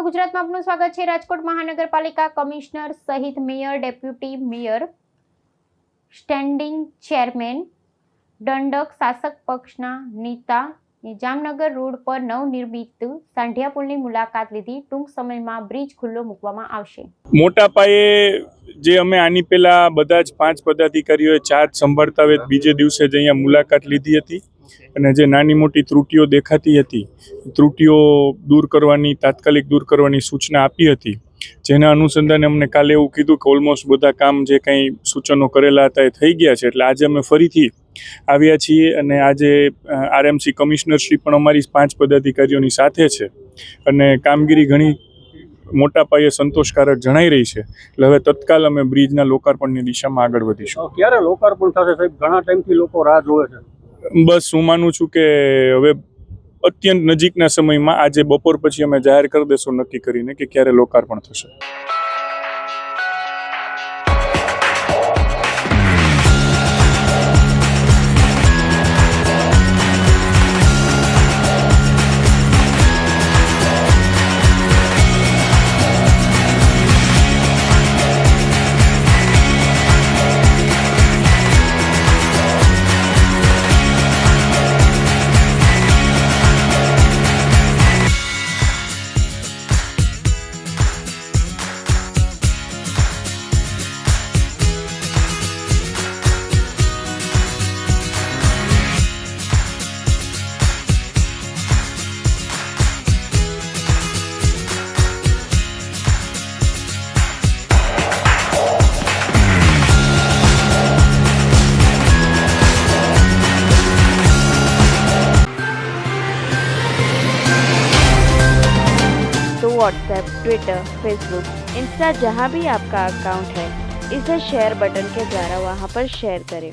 ગુજરાતમાં આપનું સ્વાગત છે। રાજકોટ મહાનગરપાલિકા કમિશનર સહિત mayor, deputy mayor, standing chairman, દંડક શાસક પક્ષના નેતા જામનગર રોડ પર નવનિર્મિત સાંઢિયા પુલની મુલાકાત લીધી। ટૂંક સમયમાં બ્રિજ ખુલ્લો મૂકવામાં આવશે। મોટા પાયે જે અમે આની પહેલા બધા જ 5 પદાધિકારીઓએ ચાર્જ સંભાળતા હોય બીજે દિવસે જ અહીંયા મુલાકાત લીધી હતી અને જે નાની મોટી ત્રુટીઓ દેખાતી હતી ત્રુટીઓ દૂર કરવાની તાત્કાલિક દૂર કરવાની સૂચના આપી હતી, જેના અનુસંધાને અમને કાલે એવું કીધું કે ઓલમોસ્ટ બધા કામ જે કંઈ સૂચનો કરેલા હતા એ થઈ ગયા છે। એટલે આજે અમે ફરીથી આવ્યા છીએ અને આજે આરએમસી કમિશનરશ્રી પણ અમારી 5 પદાધિકારીઓની સાથે છે અને કામગીરી ઘણી મોટા પાયે સંતોષકારક જણાઈ રહી છે। એટલે હવે તત્કાલ અમે બ્રિજના લોકાર્પણની દિશામાં આગળ વધીશું। ક્યારે લોકાર્પણ થશે સાહેબ? ઘણા ટાઈમથી લોકો રાહ જોવે છે। બસ હું માનું છું કે હવે અત્યંત નજીકના સમયમાં આજે બપોર પછી અમે જાહેર કરી દેશું નક્કી કરીને કે ક્યારે લોકાર્પણ થશે। तो व्हाट्सएप, ट्विटर, फेसबुक, इंस्टा जहाँ भी आपका अकाउंट है, इसे शेयर बटन के द्वारा वहाँ पर शेयर करें।